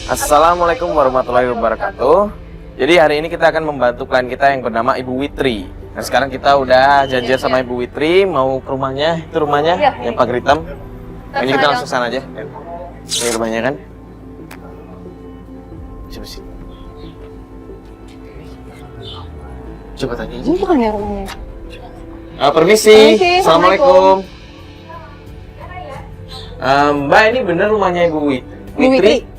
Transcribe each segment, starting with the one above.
Assalamualaikum warahmatullahi wabarakatuh. Jadi hari ini kita akan membantu klien kita yang bernama Ibu Witri. Nah sekarang kita udah janjian sama Ibu Witri mau ke rumahnya. Itu rumahnya yang pagar hitam. Nah, ini kita langsung sana aja. Ini rumahnya kan. Coba sih. Coba tanya aja. Ini bukan ya rumahnya. Permisi. Assalamualaikum. Mbak, ini bener rumahnya Ibu Witri?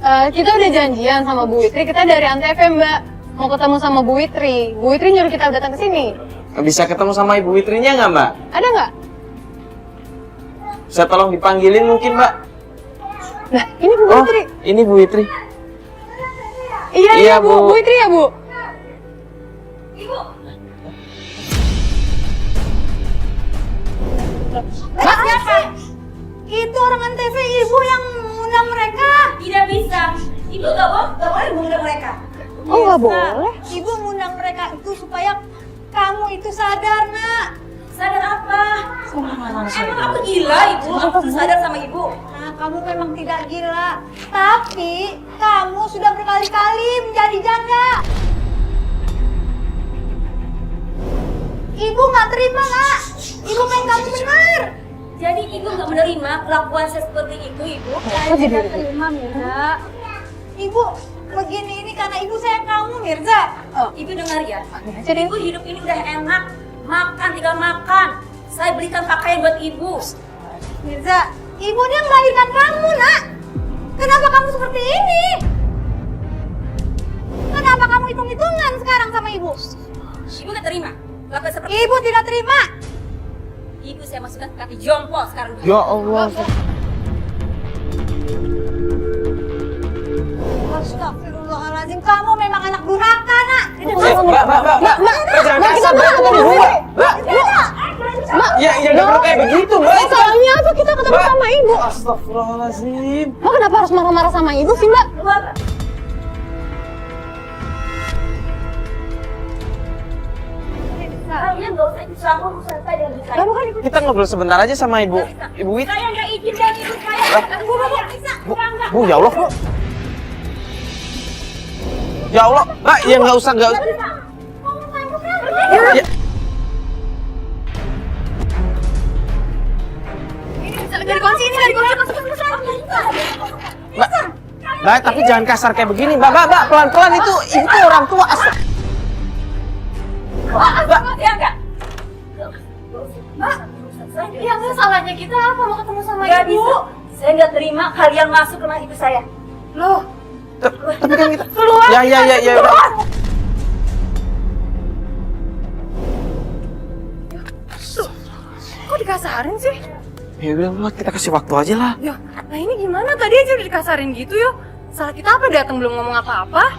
Kita udah janjian sama Bu Witri, kita dari Antv Mbak. Mau ketemu sama Bu Witri. Bu Witri nyuruh kita datang ke sini. Bisa ketemu sama Ibu Witrinya nggak Mbak? Ada nggak? Bisa tolong dipanggilin mungkin Mbak? Nah, ini Bu Witri. Ini Bu Witri. Iya Bu. Bu Witri ya Bu? Mbak, siapa? Itu orang Antv, ibu yang mengundang mereka. Tidak bisa. Ibu gak boleh mengundang mereka. Oh nggak boleh? Ibu mengundang mereka itu supaya kamu itu sadar, nak. Sadar apa? Emang kamu gila, ibu? Aku sadar sama ibu. Nah, kamu memang tidak gila. Tapi kamu sudah berkali-kali menjadi janda. Ibu nggak terima, nak. Ibu pengen kamu benar. Jadi ibu nggak menerima kelakuan saya seperti itu, ibu. Saya tidak terima, Mirza. Ibu begini ini karena ibu sayang kamu, Mirza. Ibu dengar ya. Jadi ibu hidup ini udah enak, makan tinggal makan. Saya belikan pakaian buat ibu. Mirza, ibu dia melahirkan kamu, nak. Kenapa kamu seperti ini? Kenapa kamu hitung-hitungan sekarang sama ibu? Ibu nggak terima. Ibu tidak terima. Ibu saya masukkan ke kaki jompo sekarang. Ya Allah. Astagfirullahaladzim, kamu memang anak durhaka, nak. Mbak, jangan kasar, Mbak. Ya, nggak perlu kayak begitu, Mbak. Salahnya apa kita ketemu sama Ibu? Astagfirullahaladzim. Mbak kenapa harus marah-marah sama Ibu sih Mbak? Kalian nggak usah ikut campur urusan saya dengan ibu saya. Kita ngobrol sebentar aja sama Ibu Wit. Saya nggak izin dari ibu saya. Bu, bisa. Bu, ya Allah, Bu. Ya Allah, Mbak, ya nggak usah. Ya. Dari kunci ini, dari kunci. Mbak, tapi jangan kasar kayak begini, Mbak, pelan-pelan itu orang tua. Mbak, ya enggak? Mbak, ya enggak, salahnya kita apa mau ketemu sama ibu? Bisa. Saya nggak terima kalian masuk ke rumah ibu saya. Loh, Tapi kan kita keluar. Ya. Keluar. Kok dikasarin sih? Ya udah, Mbak, kita kasih waktu aja lah. Ya, nah ini gimana? Tadi aja udah dikasarin gitu yo. Salah kita apa datang belum ngomong apa-apa?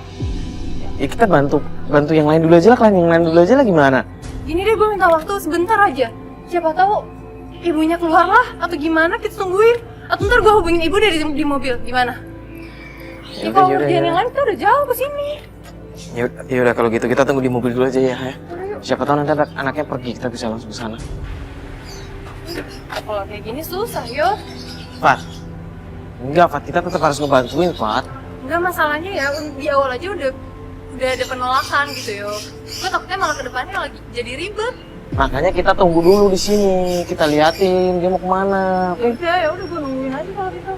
Ya kita bantu yang lain dulu aja lah, klien yang lain dulu aja lah gimana? Gini deh, gue minta waktu sebentar aja. Siapa tahu ibunya keluar lah atau gimana, kita tungguin. Atau ntar gue hubungin ibu dari di mobil, gimana? Ya kalau kerjaan yang lain kita udah jauh ke sini. Ya udah kalau gitu kita tunggu di mobil dulu aja ya. Siapa tahu nanti anaknya pergi, kita bisa langsung ke sana. Kalau kayak gini susah yo. Fat. Enggak, Fat, kita tetap harus ngebantuin, Fat. Enggak, masalahnya ya di awal aja udah ada penolakan gitu yo. Gue takutnya malah ke depannya lagi jadi ribet. Makanya kita tunggu dulu di sini, kita liatin dia mau kemana. Oke? Ya udah gue nungguin aja kalau gitu.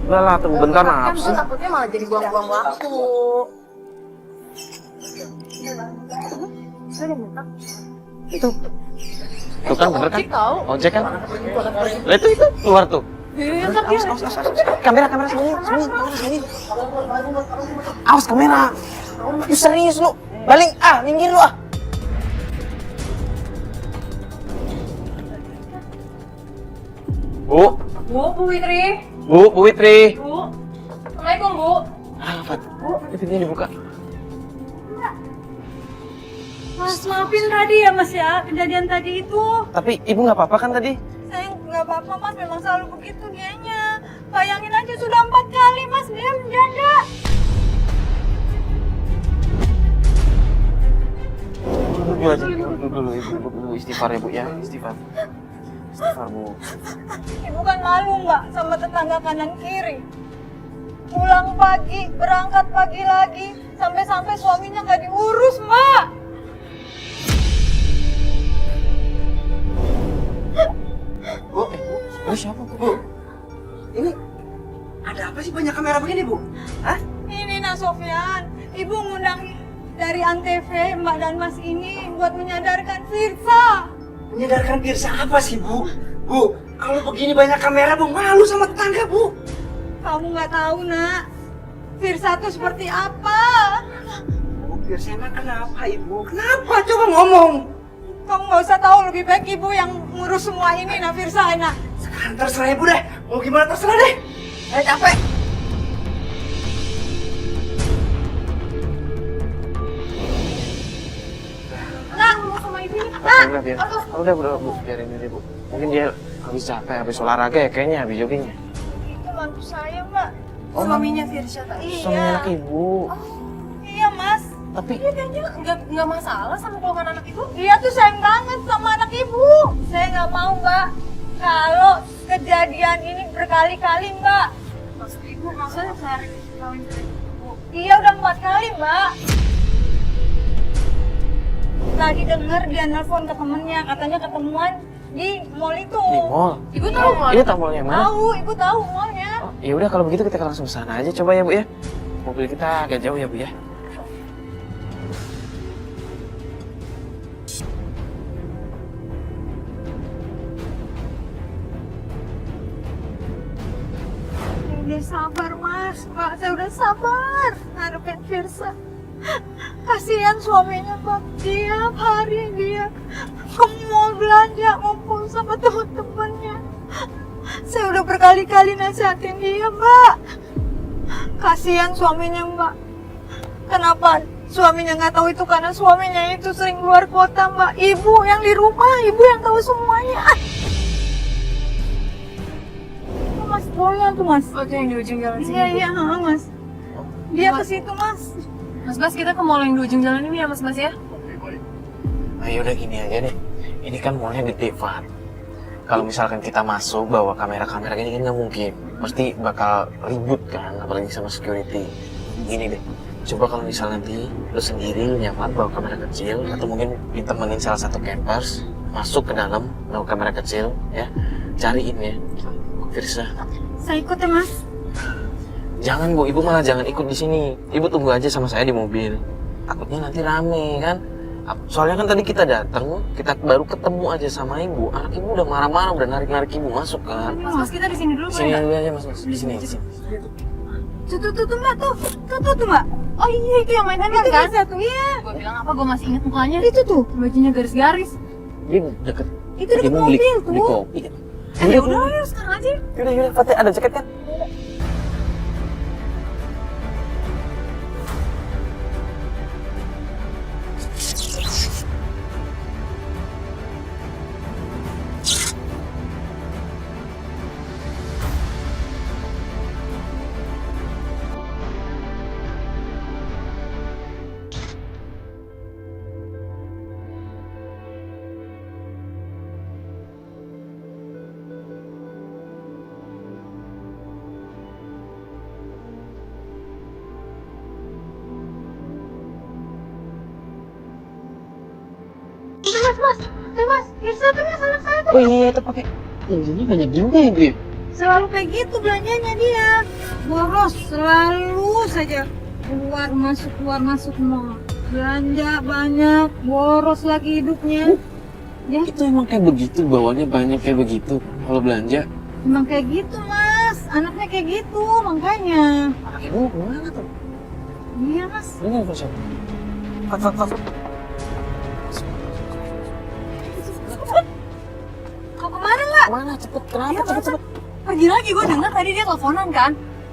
Udah lah, tunggu bentar Kan apa gue sih? takutnya malah jadi buang-buang waktu. Itu. Tuh kan bener kan? Ojek tau. Ojek kan? Lah itu keluar tuh. Iya, ntar dia. Kamera sembunyi. Awas kamera. Lu serius lu. Baling, minggir lu . Bu Witri. Bu Witri. Bu. Assalamualaikum, Bu. Fat. Ini pintunya dibuka. Mas, maafin tadi ya Mas ya, kejadian tadi itu. Tapi ibu nggak apa-apa kan tadi? Saya nggak apa-apa Mas, memang selalu begitu dianya. Bayangin aja sudah 4 kali Mas dia menjanda. Duduk dulu, ibu istighfar ya Bu ya, istighfar. Istighfar, Bu. Ibu kan malu mbak sama tetangga kanan kiri. Pulang pagi, berangkat pagi lagi, sampai-sampai suaminya nggak diurus mbak. Bu, Bu siapa, Bu? Ini ada apa sih banyak kamera begini, Bu? Hah? Ini Nak Sofyan, ibu ngundang dari Antv mbak dan mas ini buat menyadarkan Firsa. Menyadarkan Firsa apa sih, Bu? Bu, kalau begini banyak kamera, Bu, malu sama tetangga, Bu. Kamu nggak tahu nak, Firsa tuh seperti apa. Bu, Firsa emang kenapa, Ibu? Kenapa? Coba ngomong. Kamu nggak usah tahu, lebih baik ibu yang ngurus semua ini nak Firsa nak. Sekarang terserah Ibu deh. Mau gimana terserah deh. Saya capek. Nak, mau sama ibu ini. Udah, Bu, biarin aja, Bu. Mungkin dia habis capek, habis olahraga ya kayaknya, habis joggingnya. Itu mantu saya mbak. Oh, Suaminya Firsa. Suami anak Ibu. Iya mas. Tapi Dia kayaknya nggak masalah sama golongan anak itu. Dia tuh sayang banget sama anak ibu. Saya nggak mau mbak. Kalau kejadian ini berkali-kali mbak. Maksud ibu, maksudnya sehari kawin sama ibu. Iya udah 4 kali mbak. Tadi denger dia nelfon ke temennya, katanya ketemuan di mall itu. di mall. Ibu tahu nggak? Ini tahu mallnya mana? Tahu, ibu tahu mallnya. Oh, ya udah kalau begitu kita langsung ke sana aja coba ya, Bu ya. Mobil kita agak jauh ya, Bu ya. Udah sabar mas, mbak, saya udah sabar ngarepin Firsa. Kasihan suaminya mbak, tiap hari dia ke mall belanja ngumpul sama teman-temannya. Saya udah berkali-kali nasihatin dia mbak. Kasihan suaminya mbak. Kenapa suaminya nggak tahu itu? Karena suaminya itu sering keluar kota mbak. Ibu yang di rumah, ibu yang tahu semuanya. Mas, boleh tuh mas. Oh, itu yang di ujung jalan sini. Iya, mas. Dia ke situ mas. Mas, kita ke mall yang di ujung jalan ini ya, Mas ya? Ayo udah gini aja deh. Ini kan mallnya gede, Fat. Kalau misalkan kita masuk bawa kamera-kamera gini kan nggak mungkin. Pasti bakal ribut kan, apalagi sama security. Gini deh. Coba kalau misal nanti lu sendiri ya Fat bawa kamera kecil atau mungkin ditemenin salah satu campers masuk ke dalam bawa kamera kecil ya. Cariin ya Firsa. Saya ikut ya mas. Jangan Bu, Ibu malah jangan ikut di sini. Ibu tunggu aja sama saya di mobil. Takutnya nanti rame kan. Soalnya kan tadi kita datang, kita baru ketemu aja sama Ibu. Anak Ibu udah marah-marah, udah narik-narik Ibu masuk kan. Mas, kita di sini dulu Di sini boleh nggak? dulu aja Mas. Di sini. Tuh mbak tuh mbak. Oh iya, itu yang main handphone Itu kan? Firsa tuh, iya. Gue bilang apa, gue masih ingat mukanya. Itu tuh. Bajunya garis-garis. Dia deket. Itu deket Dia mau beli mobil tuh. kopi. Ya udah, ayo sekarang aja. Yaudah, Fatih ada jaket kan? Mas, Firsa tuh mas anak saya tuh. Oh iya, itu pakai. Ini banyak juga ya, Bu ya? Selalu kayak gitu belanjanya dia. Boros, selalu saja. Keluar masuk mall. Belanja banyak, boros lagi hidupnya. Ya, Itu emang kayak begitu, bawanya banyak kayak begitu. Kalau belanja, emang kayak gitu mas. Anaknya kayak gitu, makanya. anak Ibu kemana tuh? Iya mas. Ini nelfon siapa? Fat. Kau kemana mbak? Kemana? Cepet, kenapa? Cepet. Pergi lagi, gue dengar tadi dia teleponan kan?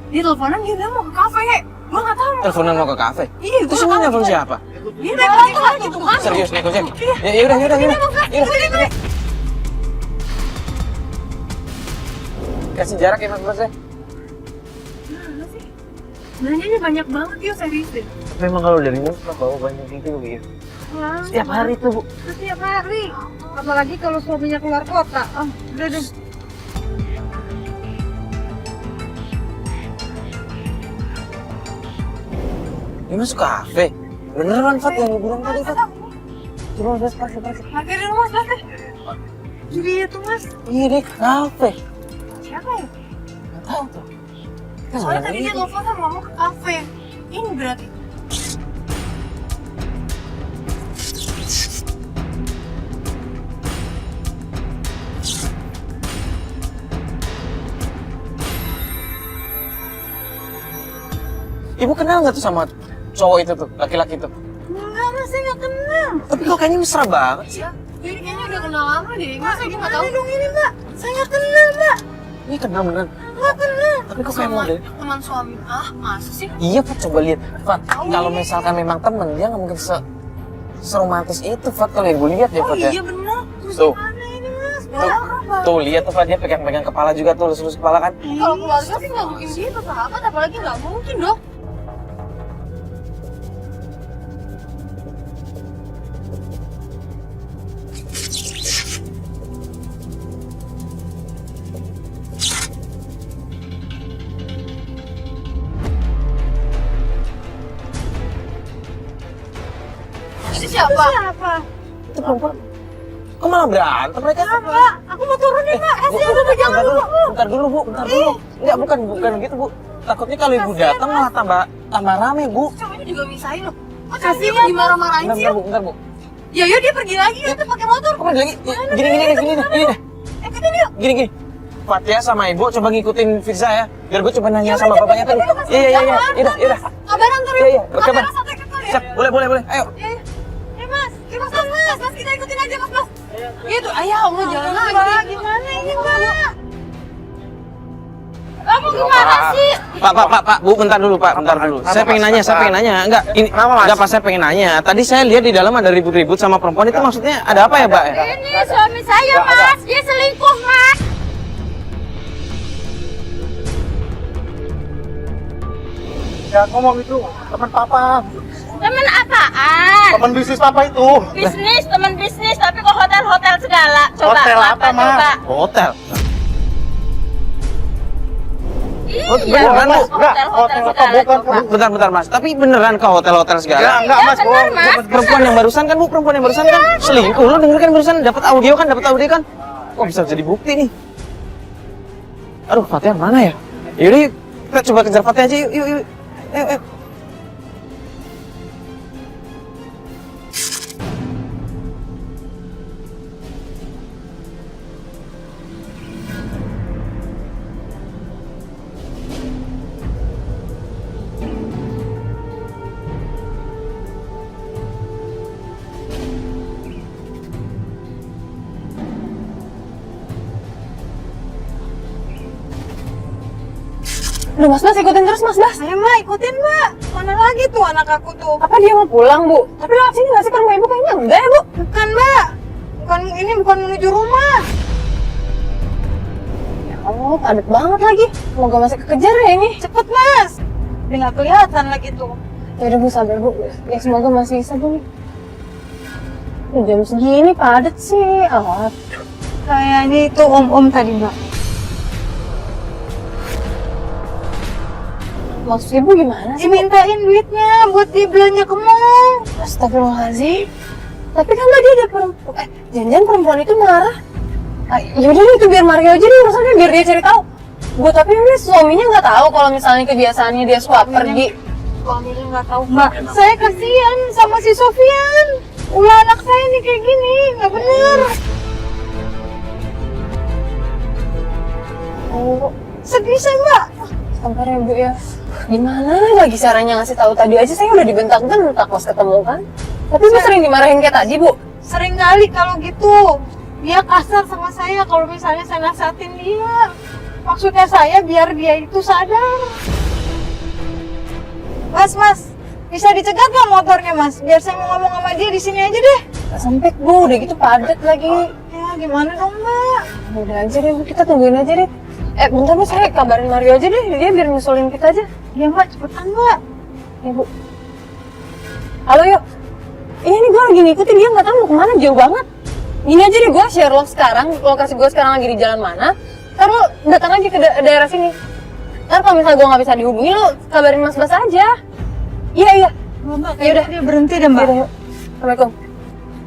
Dia teleponan, dia bilang mau ke kafe. Gue nggak tahu. Teleponan mau ke kafe? Iya, Itu semua nelfon siapa? Dia naik lagi tuh kan? Serius nih, Gojek? Ya udah. Kasih jarak ya Mas ya. Mana sih? Belanjanya banyak banget, yuk serius deh. Memang kalau dari muka bawa banyak gitu ya. Setiap hari tuh, Bu. Setiap hari. Apalagi kalau suaminya keluar kota. Udah deh. Dia masuk kafe. Beneran, Fat, yang lu bilang tadi, Fat. Coba, Mas, pakai. Pakai dulu mas, pakai. Jadi itu mas. Iya, deh, kafe. Siapa ya? Nggak tahu tuh. Kita Soalnya nggak tadi dia lihat. telepon sama mama ke kafe. Ini berarti. Ibu kenal nggak tuh sama cowok itu tuh, laki-laki itu? Enggak mas, saya nggak kenal. Tapi kok kayaknya mesra banget sih. Ya, jadi kayaknya udah kenal lama deh. Masa dia nggak tahu? Dong ini mbak, saya nggak kenal mbak. Ini kenal beneran. Nggak kenal. Tapi kok kayak model? Teman suami. Ah, masa sih? Iya, Fat, coba lihat. Fat, kalau misalkan memang temen, dia nggak mungkin seromantis itu, Fat. Kalau yang gue lihat ya, Oh Fat, ya. iya bener. Tuh, Mana ini mas? tuh lihat tuh, Fat, dia pegang-pegang kepala juga tuh, lurus kepala kan. Kalau keluarga sih nggak mungkin gitu, sahabat. Apalagi nggak mungkin dong. Itu siapa? Siapa? Itu perempuan. Kok malah berantem mereka? Mbak, aku mau turunin mbak. Kasih aku pegang bentar dulu. bentar dulu, Bu, bentar dulu. Enggak, bukan gitu, Bu. Takutnya kalau ibu datang malah tambah rame, Bu. Cowoknya juga misahin loh. Kok Kasihan, cowoknya ibu dimarah-marahin sih? Bentar, Bu. Ya yuk dia pergi lagi ya tuh pakai motor. Kok lagi? Gini deh. Ikutin yuk. Gini. Fatia sama ibu coba ngikutin Firza ya. Biar gue coba nanya sama bapaknya tadi. Iya. Yaudah. Kabaran terus. Iya, berkabar. Kabaran satu ikut ya. Siap, boleh. Ayo. Mas, mas, kita ikutin aja mas. Iya tuh, ayo mau jalan lagi. Mbak, gimana ini mbak? Kamu gimana sih? Pak, Bu, bentar dulu. Saya pengen nanya. Enggak, ini enggak pas saya pengen nanya. Tadi saya lihat di dalam ada ribut-ribut sama perempuan itu maksudnya ada apa ya, Pak? Ini suami saya mas, dia selingkuh mas. Ya ngomong itu, teman papa. Temen apaan? Teman bisnis papa itu. Bisnis, temen bisnis, tapi kok hotel-hotel segala. Coba, Hotel apa, Ma? coba. Hotel. Iya, beneran, Bu? hotel-hotel Hotel apa? segala. Bukan, Coba. Bentar, Mas. Tapi beneran ke hotel-hotel segala? Enggak, Mas. bener, Mas. Perempuan yang barusan kan, Bu? Perempuan yang barusan kan selingkuh. Lu denger kan barusan dapat audio kan? Kok bisa jadi bukti nih? Aduh, Fatia mana ya? Yaudah, yuk. Kita coba kejar Fatia aja, yuk. Ayo. Udah mas, ikutin terus mas. Ayo mbak, ikutin mbak. Mana lagi tuh anak aku tuh? Apa dia mau pulang bu? Tapi lewat sini nggak sih ke rumah ibu? Kayaknya enggak ya bu. Bukan mbak. Bukan menuju rumah. Ya Allah, padat banget lagi. Semoga masih kekejar ya ini. Cepet mas. Udah nggak kelihatan lagi tuh. Ya udah bu, sabar bu. Ya semoga masih bisa bu. Udah jam segini padat sih. Ah, Kayaknya itu om tadi mbak. maksud ibu gimana sih? Bu? Dimintain duitnya buat dia belanja ke mall. Astagfirullahaladzim. Tapi kan tadi ada perempuan. Jangan-jangan perempuan itu marah. Yaudah deh, itu biar Mario aja deh urusannya, biar dia cari tahu. Bu, tapi udah suaminya nggak tahu kalau misalnya kebiasaannya dia suka pergi. Suaminya nggak tahu mbak. Saya kasihan sama si Sofian. Ulah anak saya nih kayak gini, nggak bener. Oh, Sedih saya mbak. sabar ya bu ya. Gimana lagi caranya ngasih tahu? Tadi aja saya udah dibentak-bentak pas ketemu kan. Tapi bu sering dimarahin kayak tadi bu. Sering kali kalau gitu. Dia kasar sama saya kalau misalnya saya nasihatin dia. Maksudnya saya biar dia itu sadar. Mas, bisa dicegat nggak motornya mas? Biar saya mau ngomong sama dia di sini aja deh. Gak sempit bu, udah gitu padat lagi. Ya gimana dong mbak? Udah aja deh bu, kita tungguin aja deh. Bentar bu, saya kabarin Mario aja deh, dia biar nyusulin kita aja. Ya mbak, cepetan mbak. Ya bu. Halo yuk. Iya nih gue lagi ngikutin dia nggak tahu mau kemana, jauh banget. Gini aja deh gue share lo sekarang, lokasi gue sekarang lagi di jalan mana. Ntar lo datang aja ke daerah sini. Ntar kalau misalnya gue nggak bisa dihubungi lo kabarin Mas Bas aja. Iya. Mbak, Ya udah. dia berhenti deh mbak. Yaudah, yuk. Assalamualaikum.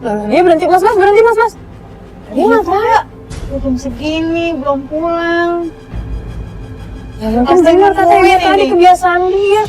Loh, dia berhenti, Mas Bas berhenti Mas Bas. Dia nggak tahu. Jam segini belum pulang. Ya mungkin Pasti benar katanya nungguin tadi ini. kebiasaan dia.